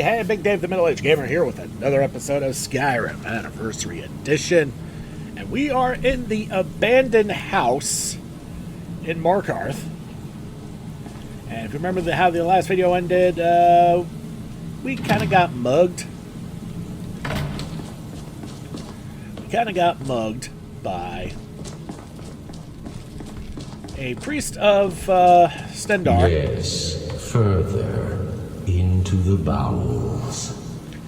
Hey, Big Dave the Middle-Aged Gamer here with another episode of Skyrim Anniversary Edition. And we are in the abandoned house in Markarth. And if you remember how the last video ended, we kind of got mugged. We kind of got mugged by a priest of Stendarr. Yes, further into the bowels.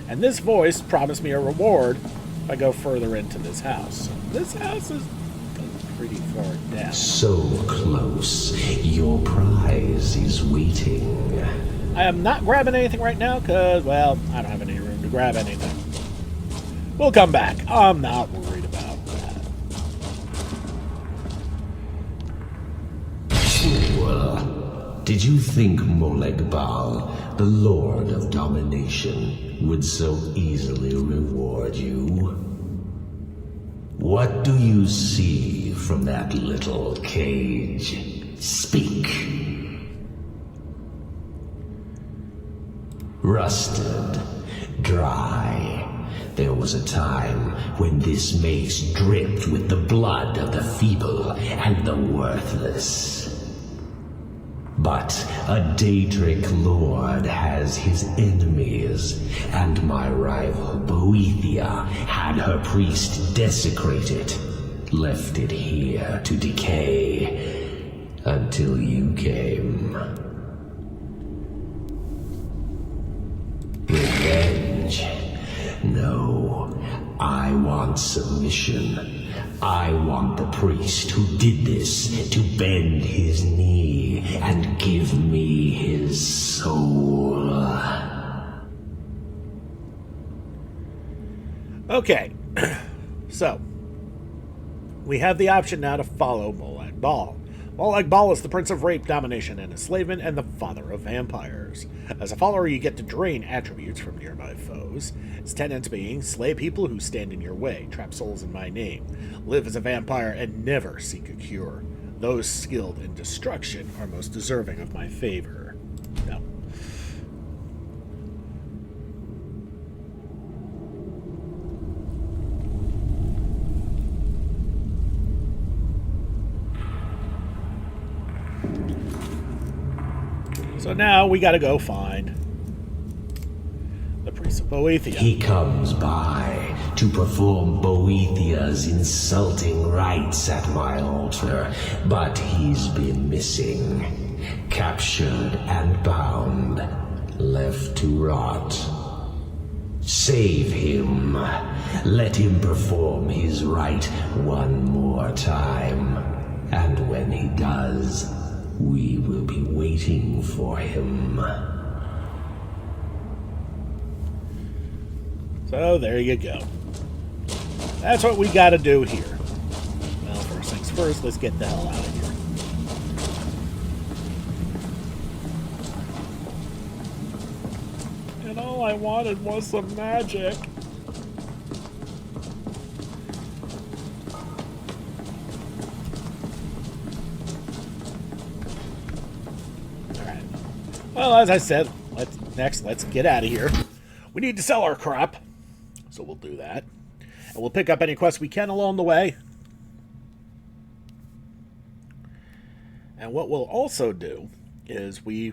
And this voice promised me a reward if I go further into this house. This house is pretty far down. So close. Your prize is waiting. I am not grabbing anything right now because, well, I don't have any room to grab anything. We'll come back. I'm not worried about that. Fool. Did you think Molegbal, the Lord of Domination, would so easily reward you? What do you see from that little cage? Speak. Rusted, dry. There was a time when this mace dripped with the blood of the feeble and the worthless. But a Daedric lord has his enemies, and my rival Boethia had her priest desecrated, left it here to decay, until you came. Revenge? No, I want submission. I want the priest who did this to bend his knee and give me his soul. Okay, so we have the option now to follow Molegbal. Molegbal is the Prince of Rape, Domination, and Enslavement, and the Father of Vampires. As a follower, you get to drain attributes from nearby foes. Its tenets being, slay people who stand in your way, trap souls in my name, live as a vampire, and never seek a cure. Those skilled in destruction are most deserving of my favor. No. So now we gotta go find the priest of Boethia. He comes by to perform Boethia's insulting rites at my altar, but he's been missing, captured and bound, left to rot. Save him. Let him perform his rite one more time, and when he does, we will be waiting for him. So there you go. That's what we gotta do here. Well, first things first, let's get the hell out of here. And all I wanted was some magic. Alright. Well, as I said, let's get out of here. We need to sell our crap, so we'll do that. And we'll pick up any quests we can along the way. And what we'll also do is we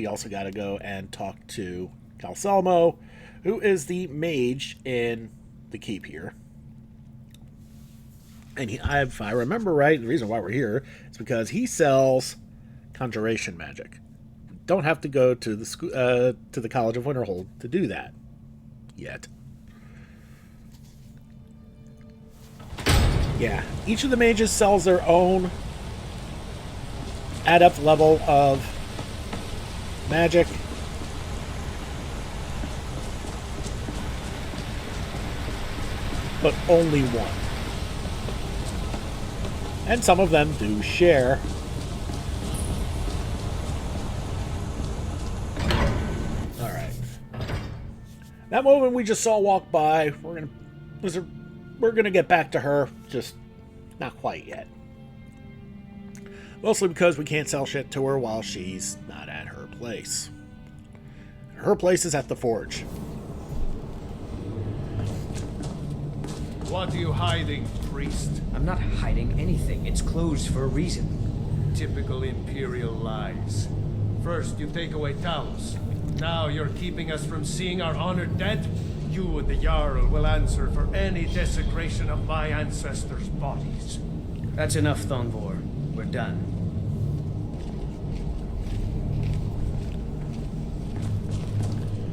also got to go and talk to Calcelmo, who is the mage in the keep here. And if I remember right, the reason why we're here is because he sells conjuration magic. Don't have to go to the College of Winterhold to do that yet. Yeah, each of the mages sells their own adept level of magic. But only one. And some of them do share. That woman we just saw walk by, we're gonna get back to her, just not quite yet. Mostly because we can't sell shit to her while she's not at her place. Her place is at the forge. What are you hiding, priest? I'm not hiding anything. It's closed for a reason. Typical Imperial lies. First, you take away Talos. Now you're keeping us from seeing our honored dead? You and the Jarl will answer for any desecration of my ancestors' bodies. That's enough, Thongvor. We're done.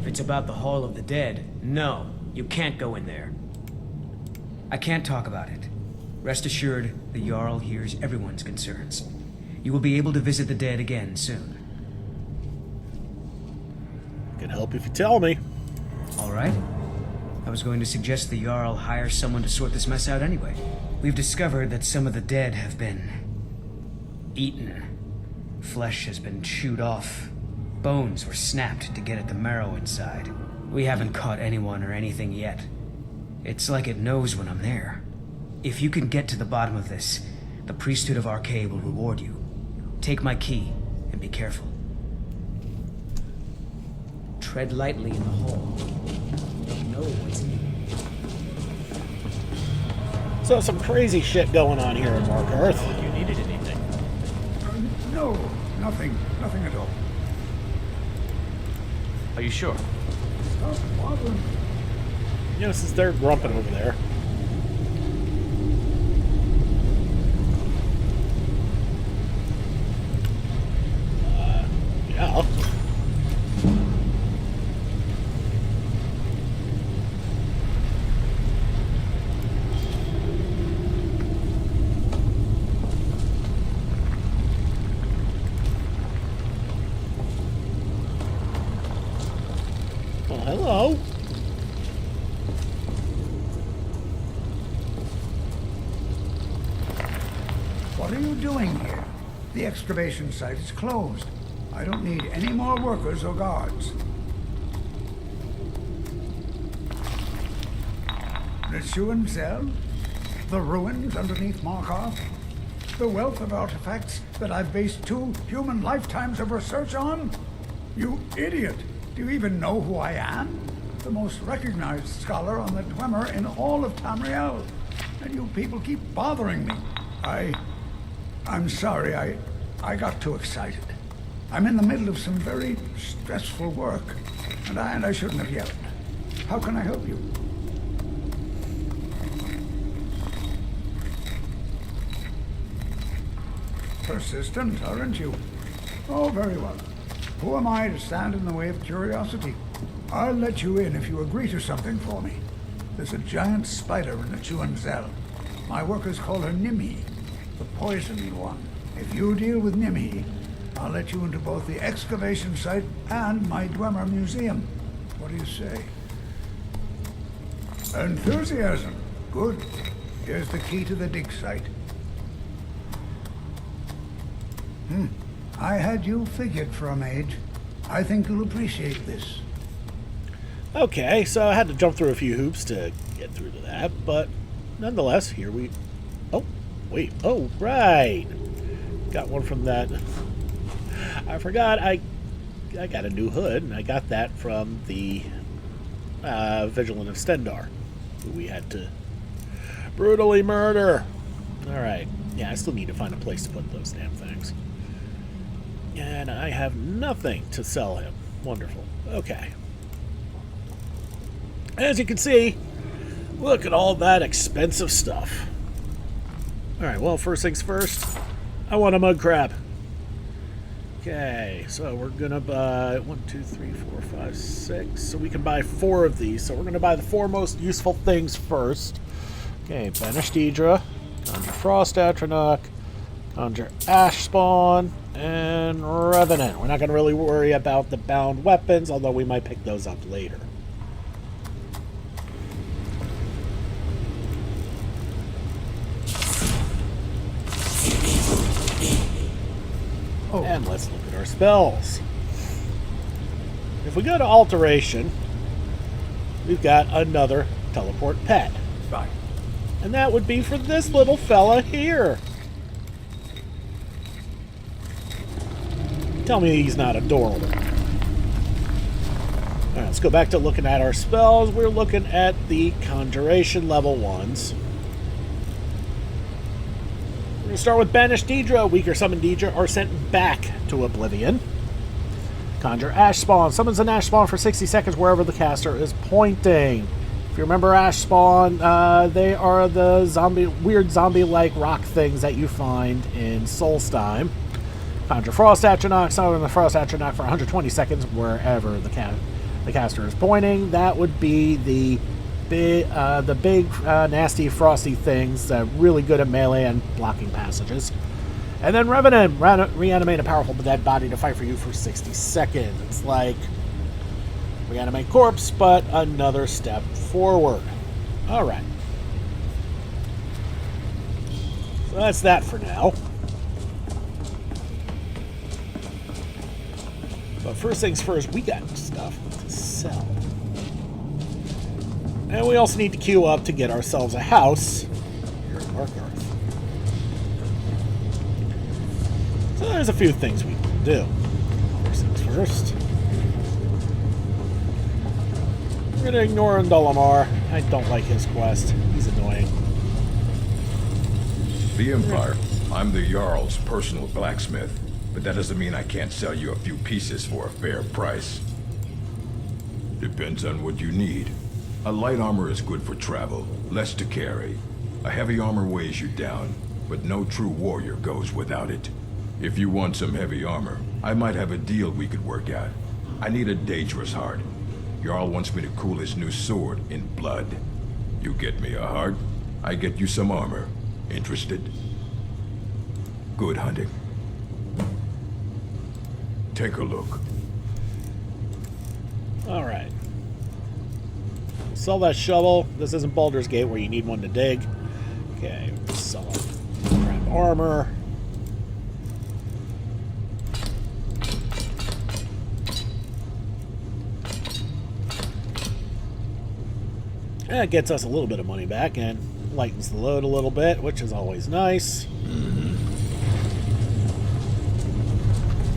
If it's about the Hall of the Dead, no, you can't go in there. I can't talk about it. Rest assured, the Jarl hears everyone's concerns. You will be able to visit the dead again soon. Can help if you tell me. All right. I was going to suggest the Jarl hire someone to sort this mess out anyway. We've discovered that some of the dead have been eaten. Flesh has been chewed off. Bones were snapped to get at the marrow inside. We haven't caught anyone or anything yet. It's like it knows when I'm there. If you can get to the bottom of this, the priesthood of Arcade will reward you. Take my key and be careful. Tread lightly in the hall. You don't know what's in it. So some crazy shit going on here in Markarth. You needed anything? No, nothing at all. Are you sure? Stop bothering me. You know, since they're grumping over there. Yeah. Well, hello. What are you doing here? The excavation site is closed. I don't need any more workers or guards. The Shuan Cell? The ruins underneath Markarth? The wealth of artifacts that I've based 2 human lifetimes of research on? You idiot! Do you even know who I am? The most recognized scholar on the Dwemer in all of Tamriel. And you people keep bothering me. I'm sorry, I got too excited. I'm in the middle of some very stressful work, and I shouldn't have yelled. How can I help you? Persistent, aren't you? Oh, very well. Who am I to stand in the way of curiosity? I'll let you in if you agree to something for me. There's a giant spider in the Chuanzel. My workers call her Nimhi, the poisoned one. If you deal with Nimhi, I'll let you into both the excavation site and my Dwemer museum. What do you say? Enthusiasm. Good. Here's the key to the dig site. I had you figured for a mage. I think you'll appreciate this. Okay, so I had to jump through a few hoops to get through to that, but nonetheless, here we... Oh, wait. Oh, right. Got one from that... I forgot I got a new hood, and I got that from the Vigilant of Stendar, who we had to brutally murder. Alright. Yeah, I still need to find a place to put those damn things. And I have nothing to sell him. Wonderful. Okay. As you can see, look at all that expensive stuff. Alright, well, first things first, I want a mud crab. Okay, so we're gonna buy 1, 2, 3, 4, 5, 6. So we can buy 4 of these. So we're gonna buy the 4 most useful things first. Okay, Banish Daedra, Conjure Frost Atronach, Conjure Ash Spawn, and Revenant. We're not gonna really worry about the bound weapons, although we might pick those up later. Oh. And let's look at our spells. If we go to Alteration, we've got another teleport pet. Right. And that would be for this little fella here. Tell me he's not adorable. Alright, let's go back to looking at our spells. We're looking at the Conjuration level 1s. We're going to start with Banished Daedra. Weaker summoned Daedra are sent back to Oblivion. Conjure Ash Spawn. Summons an Ash Spawn for 60 seconds wherever the caster is pointing. If you remember Ash Spawn, they are the weird zombie-like rock things that you find in Solstheim. Conjure Frost Atronach. Summon the Frost Atronach for 120 seconds wherever the caster is pointing. That would be the big, nasty, frosty things that are really good at melee and blocking passages. And then Revenant. Reanimate a powerful dead body to fight for you for 60 seconds. It's like Reanimate Corpse, but another step forward. Alright. So that's that for now. But first things first, we got stuff to sell. And we also need to queue up to get ourselves a house here in Markarth. So there's a few things we can do. First things first. We're going to ignore Undulamar. I don't like his quest. He's annoying. The Empire. I'm the Jarl's personal blacksmith, but that doesn't mean I can't sell you a few pieces for a fair price. Depends on what you need. A light armor is good for travel, less to carry. A heavy armor weighs you down, but no true warrior goes without it. If you want some heavy armor, I might have a deal we could work out. I need a Daedra's heart. Jarl wants me to cool his new sword in blood. You get me a heart, I get you some armor. Interested? Good hunting. Take a look. Alright. Sell that shovel. This isn't Baldur's Gate where you need one to dig. Okay, sell it. Grab armor. That gets us a little bit of money back and lightens the load a little bit, which is always nice.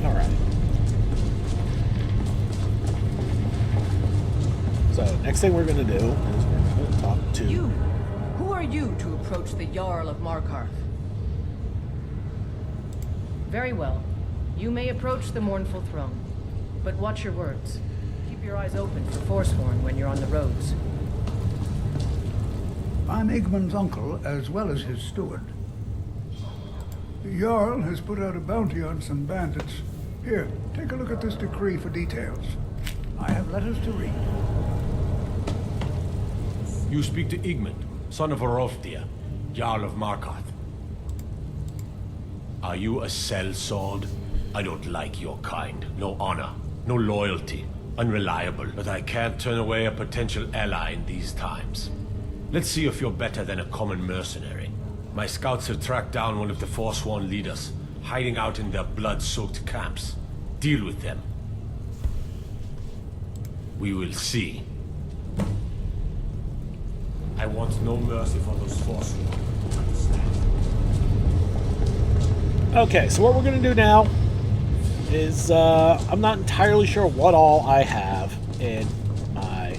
Alright. So, next thing we're going to do is we're going to talk to... You! Who are you to approach the Jarl of Markarth? Very well. You may approach the mournful throne. But watch your words. Keep your eyes open for Forsworn when you're on the roads. I'm Igmund's uncle, as well as his steward. The Jarl has put out a bounty on some bandits. Here, take a look at this decree for details. I have letters to read. You speak to Igmund, son of Orofdia, Jarl of Markarth. Are you a sellsword? I don't like your kind. No honor, no loyalty, unreliable. But I can't turn away a potential ally in these times. Let's see if you're better than a common mercenary. My scouts have tracked down one of the Forsworn leaders, hiding out in their blood-soaked camps. Deal with them. We will see. I want no mercy for those Forsworn. Understand? Okay, so what we're going to do now is, I'm not entirely sure what all I have in my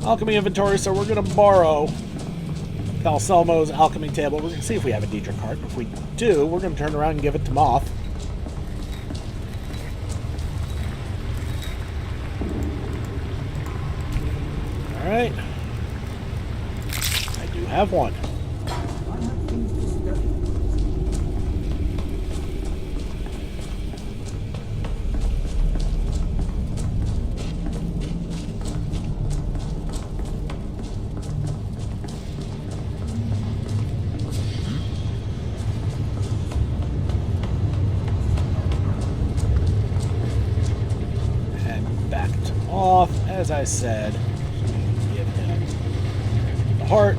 alchemy inventory, so we're going to borrow Calcelmo's alchemy table. We're going to see if we have a Daedra card. If we do, we're going to turn around and give it to Moth. Alright. I do have one. And back to Moth, as I said. Give him the heart.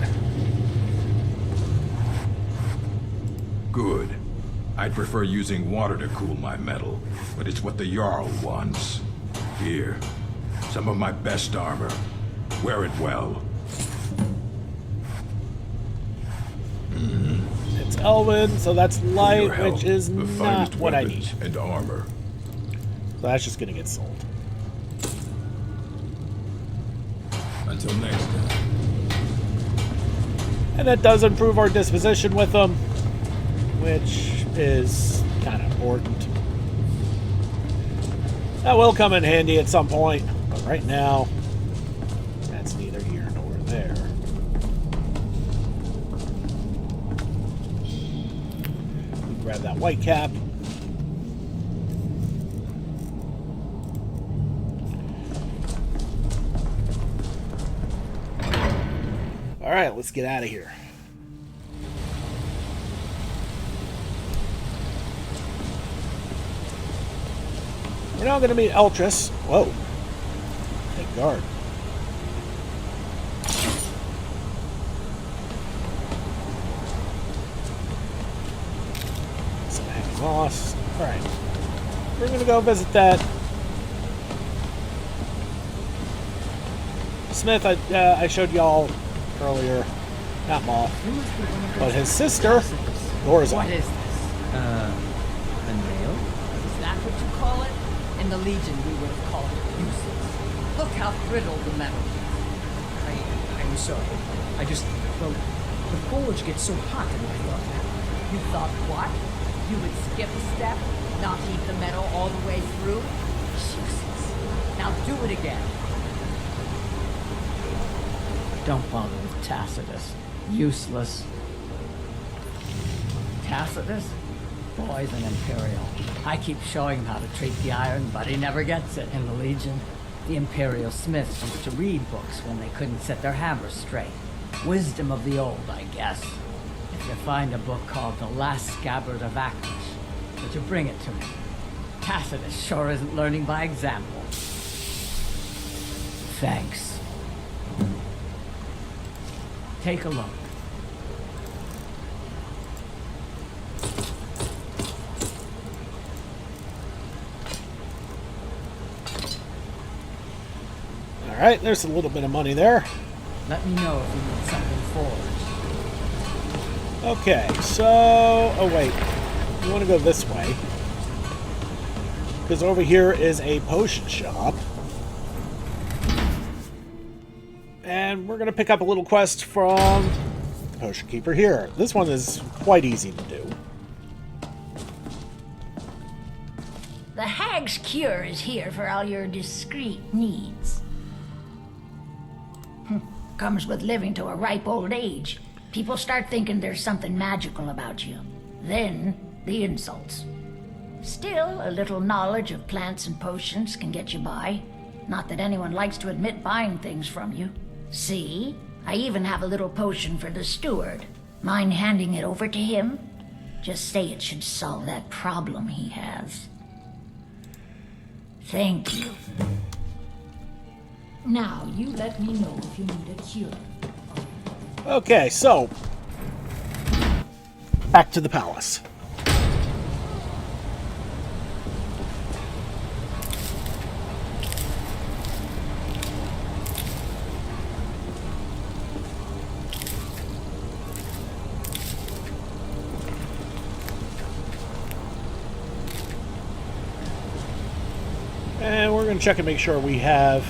Good. I'd prefer using water to cool my metal, but it's what the Jarl wants. Here, some of my best armor. Wear it well. It's Elven, so that's For your light, health, which is the not finest what I need. weapons and armor. So that's just going to get sold. Until next time. And that does improve our disposition with them, which is kind of important. That will come in handy at some point, but right now, that's neither here nor there. We grab that white cap. All right, let's get out of here. We're now going to meet Eltress. Whoa. Take guard. Some heavy moss. Alright. We're going to go visit that Smith I showed y'all earlier. Not Moth. But his sister, Gorza. What is this? A nail? Is that what you call it? In the Legion, we would have called it useless. Look how brittle the metal is. I'm sorry. I just, well, the forge gets so hot and I thought that. You thought what? You would skip a step? Not heat the metal all the way through? Useless. Now do it again. Don't bother with Tacitus. Useless. Tacitus? Boy's an Imperial. I keep showing him how to treat the iron, but he never gets it. In the Legion, the Imperial smiths used to read books when they couldn't set their hammers straight. Wisdom of the old, I guess. If you find a book called The Last Scabbard of Actish, would you bring it to me? Tacitus sure isn't learning by example. Thanks. Take a look. Alright, there's a little bit of money there. Let me know if you need something forged. Okay, so... Oh, wait. You want to go this way. Because over here is a potion shop. And we're going to pick up a little quest from the Potion Keeper here. This one is quite easy to do. The Hag's Cure is here for all your discreet needs. Comes with living to a ripe old age. People start thinking there's something magical about you. Then, the insults. Still, a little knowledge of plants and potions can get you by. Not that anyone likes to admit buying things from you. See? I even have a little potion for the steward. Mind handing it over to him? Just say it should solve that problem he has. Thank you. Now, you let me know if you need a cure. Okay, so... back to the palace. And we're going to check and make sure we have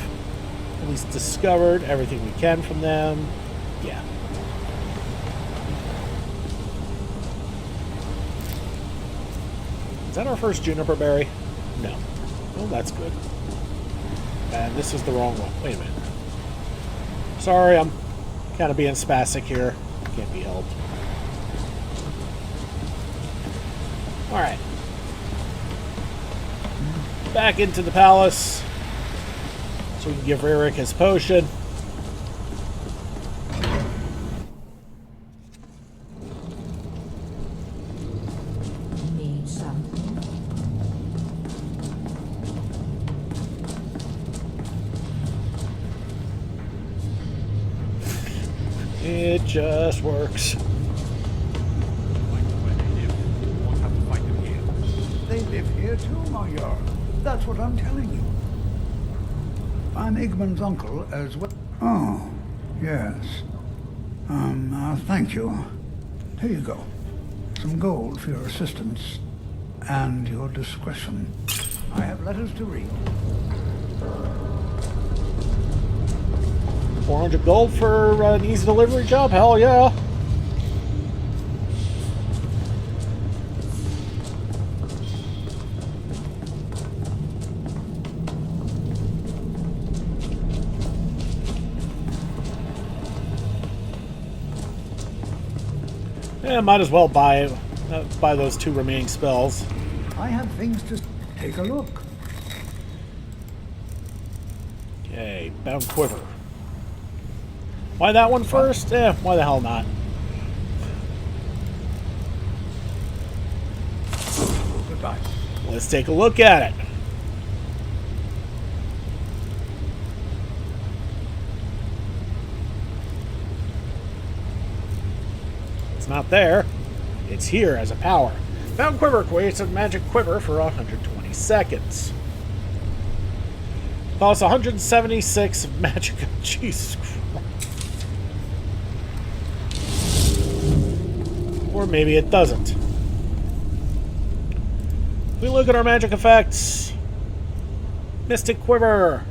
at least discovered everything we can from them. Yeah. Is that our first juniper berry? No. Well, that's good. And this is the wrong one. Wait a minute. Sorry, I'm kind of being spastic here. Can't be helped. Alright. Back into the palace. So we can give Ririk his potion. Need something? It just works. They live here too, my Jarl. That's what I'm telling you. I'm Igmund's uncle as well. Oh, yes. Thank you. Here you go. Some gold for your assistance and your discretion. I have letters to read. 400 gold for an easy delivery job? Hell yeah. Yeah, might as well buy those 2 remaining spells. I have things to take a look. Okay, Bound Quiver. Why that one first? Why the hell not? Goodbye. Let's take a look at it. It's not there. It's here as a power. Bound Quiver creates a magic quiver for 120 seconds. Costs 176 magic. Jesus Christ. Or maybe it doesn't. We look at our magic effects. Mystic Quiver.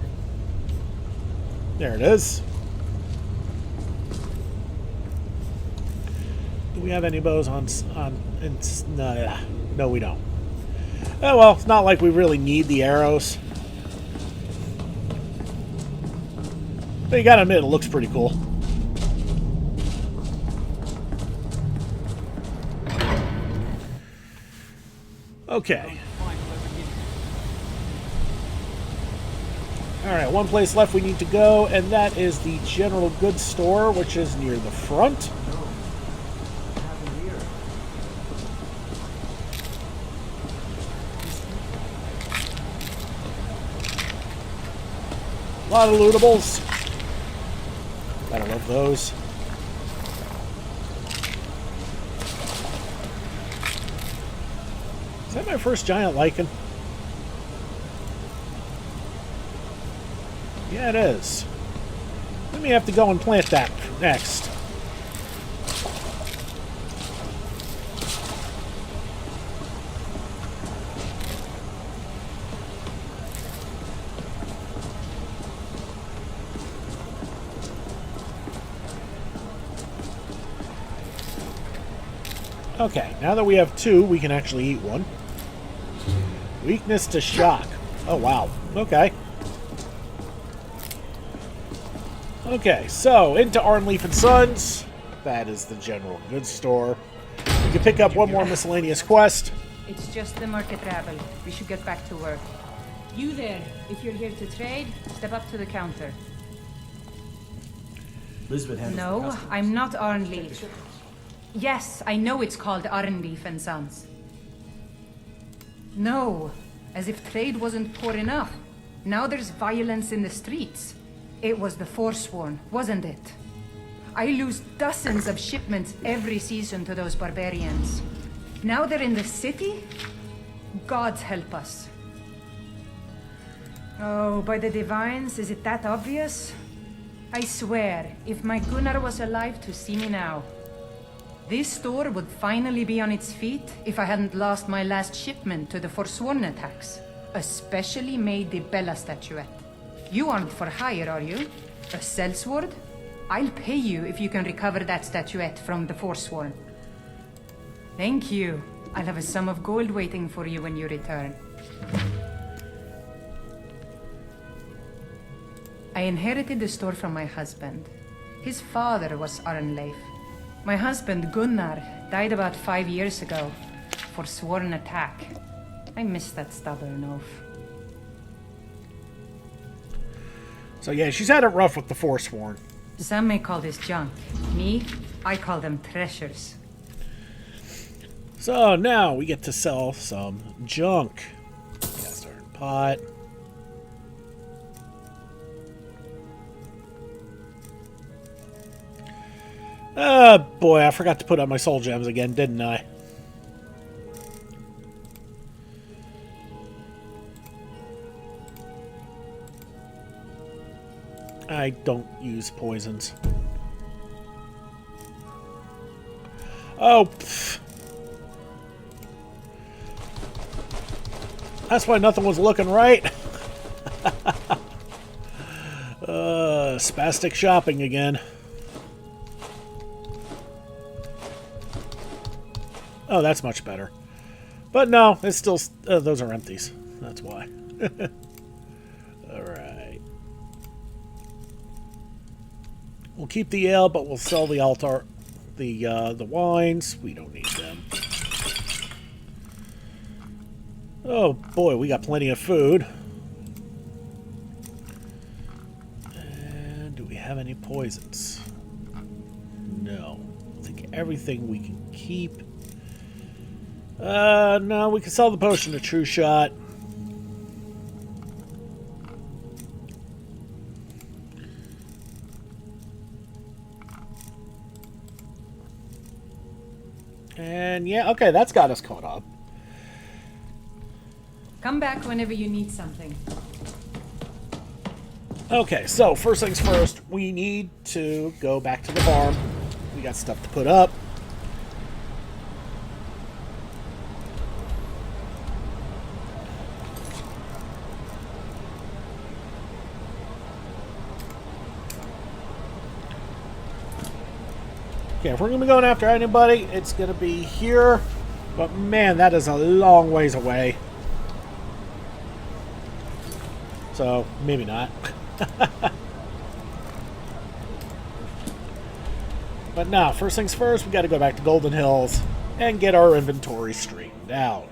There it is. Do we have any bows on no, we don't. Oh well, it's not like we really need the arrows. But you gotta admit, it looks pretty cool. Okay. Alright, one place left we need to go, and that is the general goods store, which is near the front. A lot of lootables. Gotta love those. Is that my first giant lichen? Yeah, it is. Let me have to go and plant that next. Okay, now that we have 2, we can actually eat one. Weakness to shock. Oh, wow. Okay. Okay, so into Arnleaf and Sons. That is the general goods store. You can pick up one more miscellaneous quest. It's just the market rabble. We should get back to work. You there, if you're here to trade, step up to the counter. No, I'm not Arnleaf. Yes, I know it's called Arnleaf and Sons. No, as if trade wasn't poor enough. Now there's violence in the streets. It was the Forsworn, wasn't it? I lose dozens of shipments every season to those barbarians. Now they're in the city? Gods help us. Oh, by the divines, is it that obvious? I swear, if my Gunnar was alive to see me now, this store would finally be on its feet if I hadn't lost my last shipment to the Forsworn attacks. A specially made Bella statuette. You aren't for hire, are you? A sellsword? I'll pay you if you can recover that statuette from the Forsworn. Thank you. I'll have a sum of gold waiting for you when you return. I inherited the store from my husband. His father was Arnleif. My husband, Gunnar, died about 5 years ago. Forsworn attack. I miss that stubborn oaf. So yeah, she's had it rough with the Forsworn. Some may call this junk. Me, I call them treasures. So now we get to sell some junk. Cast iron pot. Boy, I forgot to put on my soul gems again, didn't I? I don't use poisons. Oh, pfft. That's why nothing was looking right. Spastic shopping again. Oh, that's much better. But no, it's still... those are empties. That's why. Alright. We'll keep the ale, but we'll sell the altar... the wines. We don't need them. Oh boy, we got plenty of food. And do we have any poisons? No. I think everything we can keep. No, we can sell the potion to True Shot. And yeah, okay, that's got us caught up. Come back whenever you need something. Okay, so first things first, we need to go back to the farm. We got stuff to put up. Okay, if we're going to be going after anybody, it's going to be here. But man, that is a long ways away. So, maybe not. But now, first things first, we got to go back to Golden Hills and get our inventory straightened out.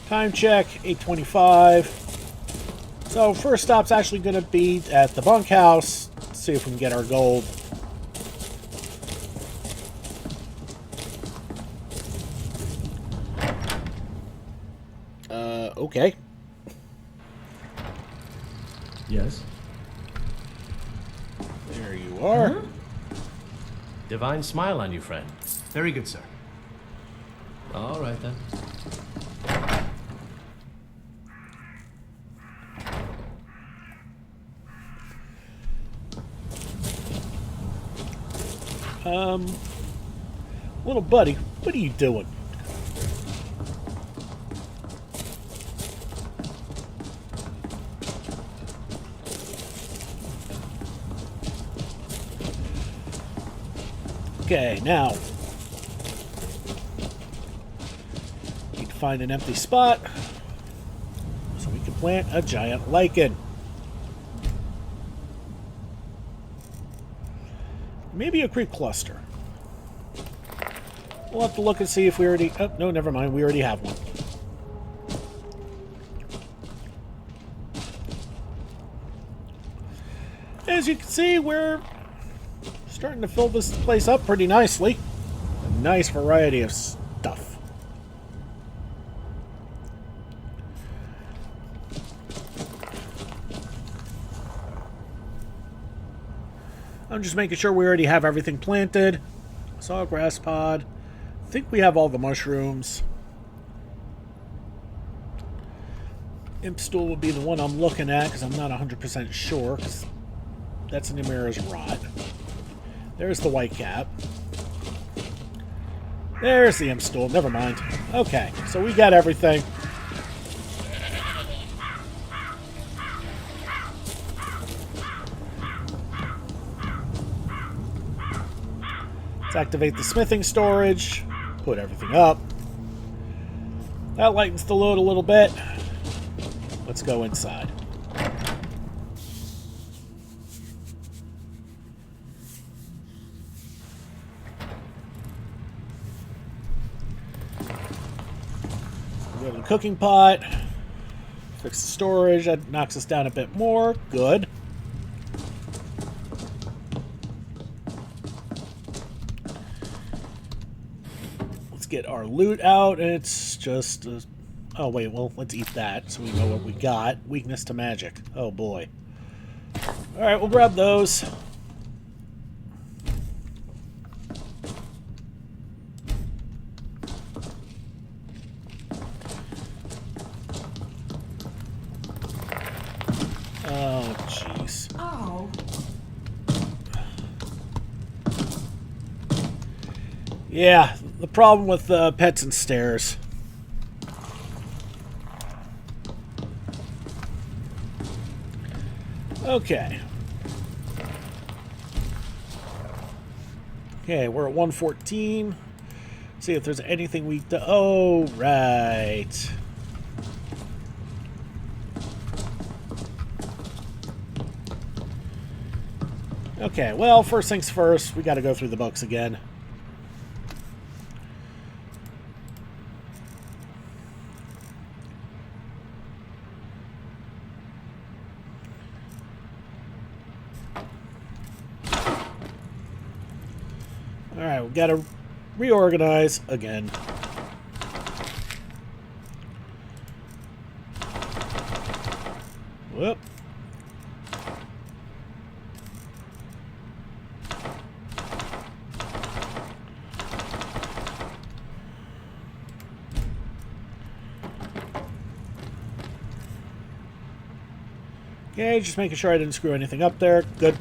Time check, 8:25. So first stop's actually going to be at the bunkhouse. See if we can get our gold. Okay. Yes? There you are. Huh? Divine smile on you, friend. Very good, sir. All right, then. Little buddy, what are you doing? Okay, now need to find an empty spot so we can plant a giant lichen. Maybe a creep cluster. We'll have to look and see if we already... Oh, no, never mind. We already have one. As you can see, we're starting to fill this place up pretty nicely. A nice variety of stuff. I'm just making sure we already have everything planted. Sawgrass pod. I think we have all the mushrooms. Imp stool would be the one I'm looking at because I'm not 100% sure. Cause that's Nimira's rot. There's the white cap. There's the imp stool. Never mind. Okay, so we got everything. Let's activate the smithing storage. Put everything up. That lightens the load a little bit. Let's go inside. We have the cooking pot. Fix the storage. That knocks us down a bit more. Good. Get our loot out, and it's just oh wait, well, let's eat that so we know what we got. Weakness to magic. Oh boy. Alright, we'll grab those. Oh, jeez. Oh. Yeah, the problem with pets and stairs. Okay. Okay, we're at 114. See if there's anything we... Oh, right. Okay, well, first things first, we gotta go through the books again. Alright, we gotta reorganize again. Whoop. Okay, just making sure I didn't screw anything up there. Good.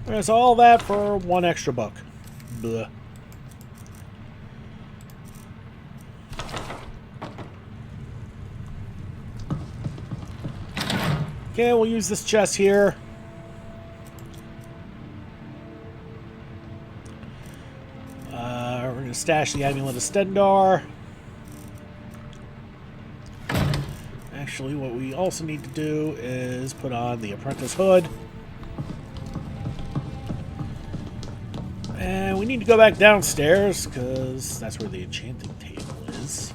Alright, so all that for one extra buck. Bleh. Okay, we'll use this chest here. We're going to stash the Amulet of Stendar. Actually, what we also need to do is put on the Apprentice Hood. And we need to go back downstairs, because that's where the enchanting table is.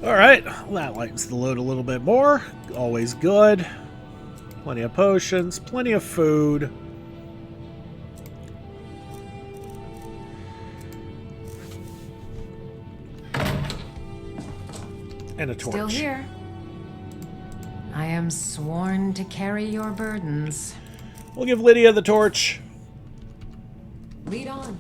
Alright, well, that lightens the load a little bit more. Always good. Plenty of potions, plenty of food. And a torch. Still here. I am sworn to carry your burdens. We'll give Lydia the torch. Lead on.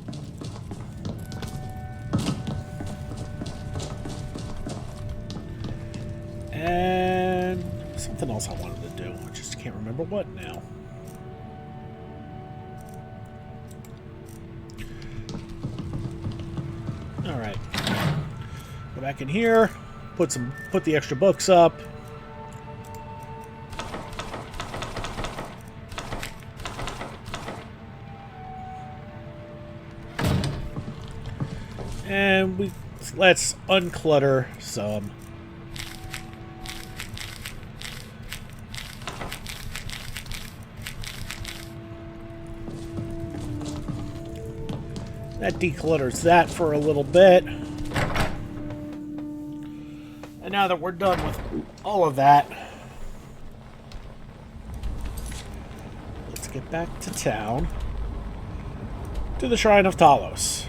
And something else I wanted to do. I just can't remember what now. Alright. Go back in here. Put the extra books up. And let's unclutter some. That declutters that for a little bit. And now that we're done with all of that, let's get back to town, to the Shrine of Talos.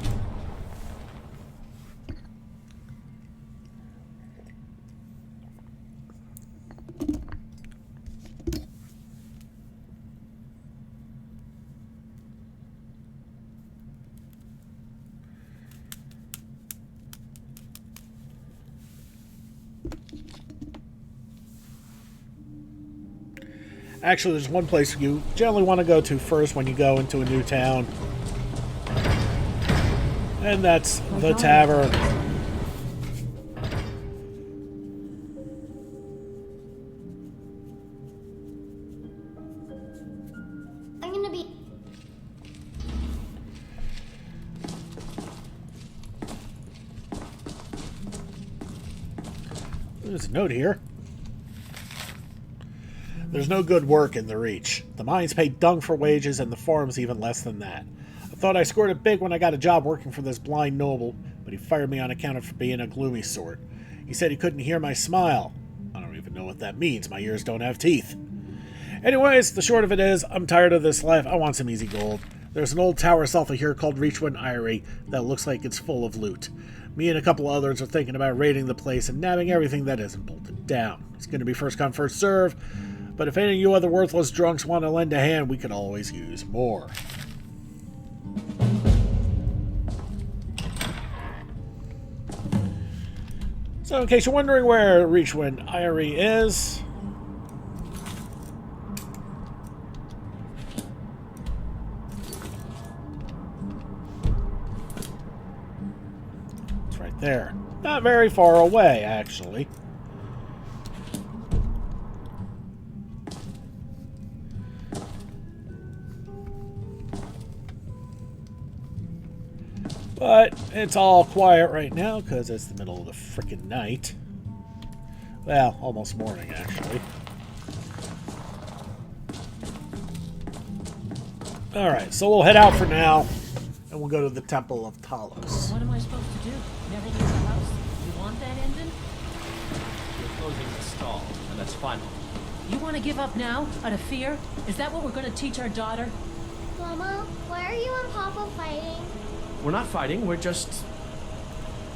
Actually, there's one place you generally want to go to first when you go into a new town. And that's the tavern. I'm gonna be... There's a note here. There's no good work in the Reach. The mines pay dung for wages, and the farms even less than that. I thought I scored it big when I got a job working for this blind noble, but he fired me on account of being a gloomy sort. He said he couldn't hear my smile. I don't even know what that means. My ears don't have teeth. Anyways, the short of it is, I'm tired of this life. I want some easy gold. There's an old tower south of here called Reachwind Eyrie that looks like it's full of loot. Me and a couple others are thinking about raiding the place and nabbing everything that isn't bolted down. It's going to be first come, first serve, but if any of you other worthless drunks want to lend a hand, we could always use more. So in case you're wondering where Reachwind Eyrie is, it's right there. Not very far away, actually. But it's all quiet right now because it's the middle of the frickin' night. Well, almost morning, actually. Alright, so we'll head out for now, and we'll go to the Temple of Talos. What am I supposed to do? Never leave the house? You want that engine? You're closing the stall, and that's final. You want to give up now, out of fear? Is that what we're going to teach our daughter? Mama, why are you and Papa fighting? We're not fighting, we're just...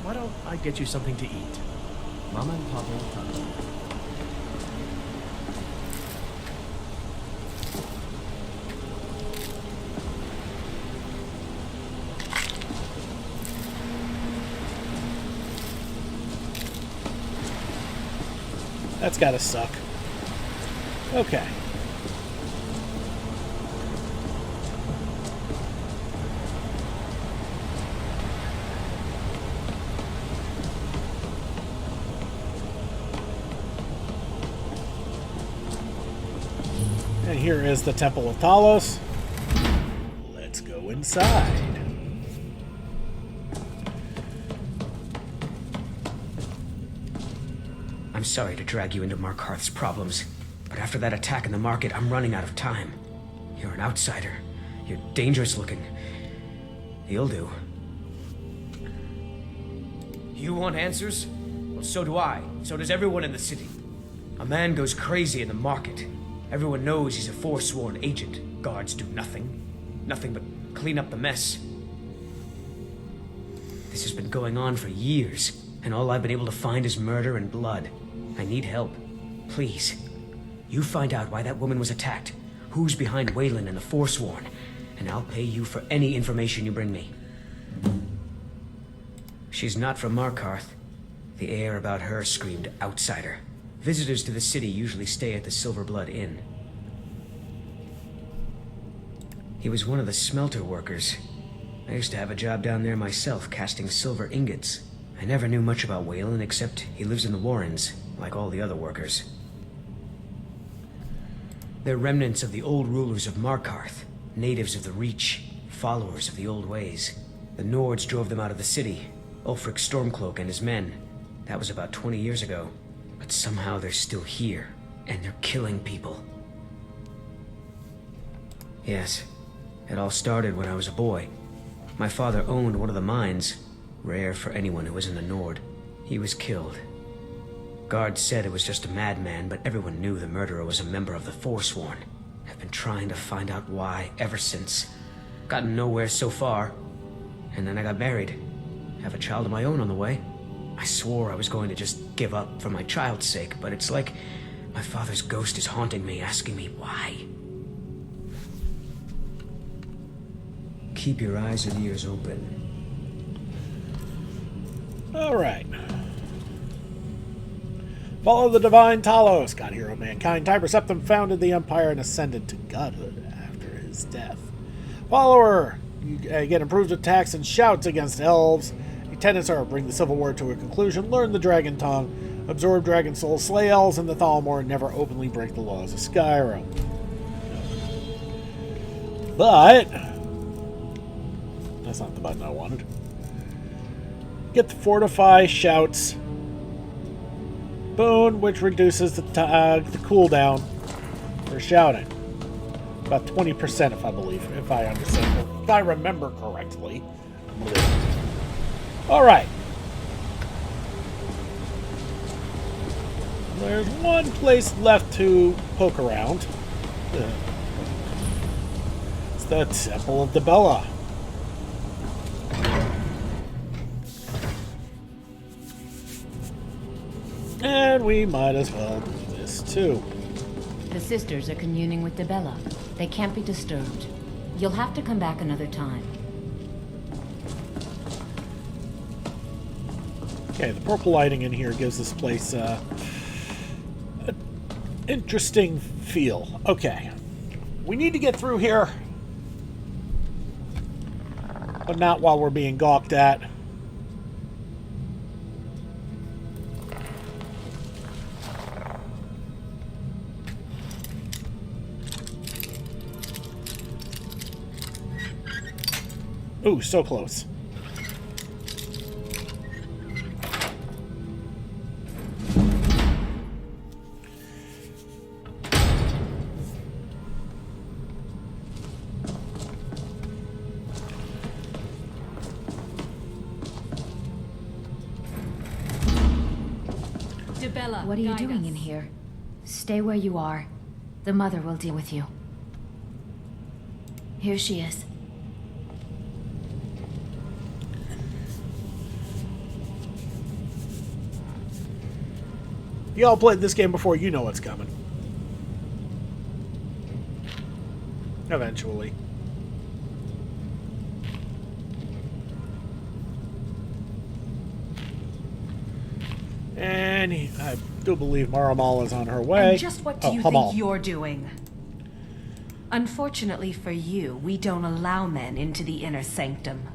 Why don't I get you something to eat? Mama and Papa will talk to you. That's gotta suck. Okay. And here is the Temple of Talos. Let's go inside. I'm sorry to drag you into Markarth's problems, but after that attack in the market, I'm running out of time. You're an outsider. You're dangerous looking. You'll do. You want answers? Well, so do I. So does everyone in the city. A man goes crazy in the market. Everyone knows he's a Forsworn agent. Guards do nothing. Nothing but clean up the mess. This has been going on for years, and all I've been able to find is murder and blood. I need help. Please. You find out why that woman was attacked, who's behind Waylon and the Forsworn, and I'll pay you for any information you bring me. She's not from Markarth. The air about her screamed outsider. Visitors to the city usually stay at the Silver Blood Inn. He was one of the smelter workers. I used to have a job down there myself, casting silver ingots. I never knew much about Waylon, except he lives in the Warrens, like all the other workers. They're remnants of the old rulers of Markarth, natives of the Reach, followers of the old ways. The Nords drove them out of the city, Ulfric Stormcloak and his men. That was about 20 years ago. But somehow they're still here, and they're killing people. Yes, it all started when I was a boy. My father owned one of the mines, rare for anyone who isn't a Nord. He was killed. Guards said it was just a madman, but everyone knew the murderer was a member of the Forsworn. I've been trying to find out why ever since. Gotten nowhere so far. And then I got married. Have a child of my own on the way. I swore I was going to just give up for my child's sake, but it's like my father's ghost is haunting me, asking me why. Keep your eyes and ears open. Alright. Follow the divine Talos, god hero of mankind. Tiber Septim founded the Empire and ascended to godhood after his death. Follower, you get improved attacks and shouts against elves. Tenets are bring the Civil War to a conclusion, learn the Dragon Tongue, absorb Dragon Souls, slay elves in the Thalmor, and never openly break the laws of Skyrim. But that's not the button I wanted. Get the Fortify, shouts, boon, which reduces the cooldown for shouting. About 20%, if I understand, if I remember correctly. Alright. There's one place left to poke around. It's the Temple of Daedra. And we might as well do this too. The sisters are communing with Daedra. They can't be disturbed. You'll have to come back another time. Okay, the purple lighting in here gives this place an interesting feel. Okay, we need to get through here, but not while we're being gawked at. Ooh, so close. What are you doing in here? Stay where you are. The mother will deal with you. Here she is. Y'all played this game before, you know what's coming. Eventually. And I do believe Maramal is on her way. And just what do you think you're doing? Unfortunately for you, we don't allow men into the inner sanctum.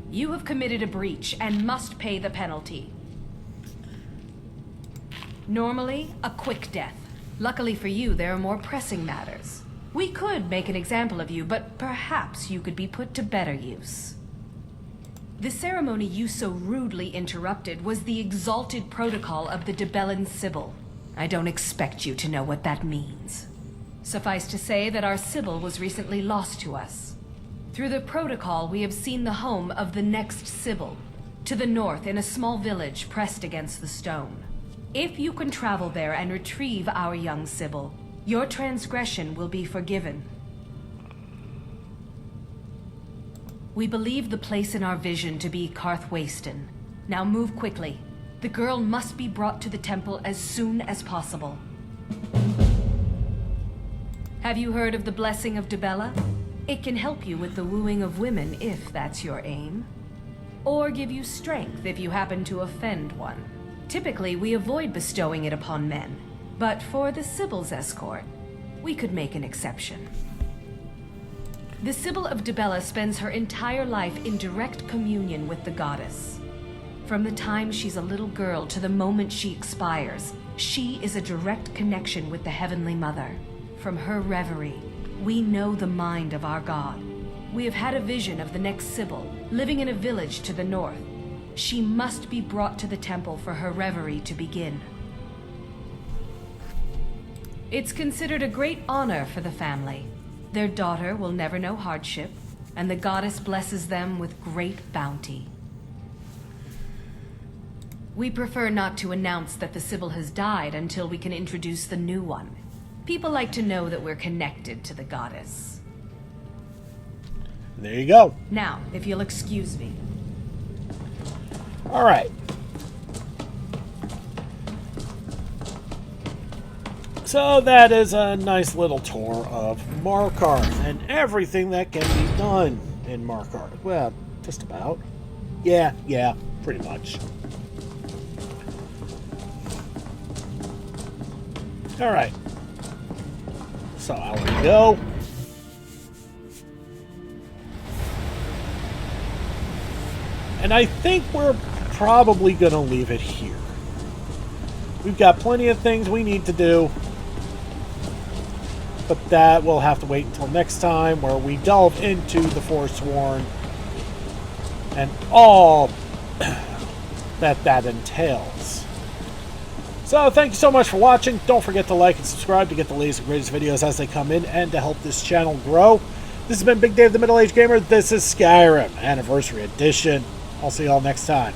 You have committed a breach and must pay the penalty. Normally, a quick death. Luckily for you, there are more pressing matters. We could make an example of you, but perhaps you could be put to better use. The ceremony you so rudely interrupted was the exalted protocol of the Daedran Sibyl. I don't expect you to know what that means. Suffice to say that our Sibyl was recently lost to us. Through the protocol, we have seen the home of the next Sibyl, to the north in a small village pressed against the stone. If you can travel there and retrieve our young Sibyl, your transgression will be forgiven. We believe the place in our vision to be Karthwasten. Now move quickly. The girl must be brought to the temple as soon as possible. Have you heard of the blessing of Daedra? It can help you with the wooing of women if that's your aim. Or give you strength if you happen to offend one. Typically, we avoid bestowing it upon men, but for the Sibyl's escort, we could make an exception. The Sibyl of Daedra spends her entire life in direct communion with the goddess. From the time she's a little girl to the moment she expires, she is a direct connection with the Heavenly Mother. From her reverie, we know the mind of our god. We have had a vision of the next Sibyl, living in a village to the north. She must be brought to the temple for her reverie to begin. It's considered a great honor for the family. Their daughter will never know hardship, and the goddess blesses them with great bounty. We prefer not to announce that the Sibyl has died until we can introduce the new one. People like to know that we're connected to the goddess. There you go. Now, if you'll excuse me. All right. So that is a nice little tour of Markarth and everything that can be done in Markarth. Well, just about. Yeah, pretty much. All right. So out we go. And I think we're probably going to leave it here. We've got plenty of things we need to do. But that will have to wait until next time, where we delve into the Forsworn and all that entails. So thank you so much for watching. Don't forget to like and subscribe to get the latest and greatest videos as they come in and to help this channel grow. This has been Big Dave the Middle-Aged Gamer. This is Skyrim Anniversary Edition. I'll see y'all next time.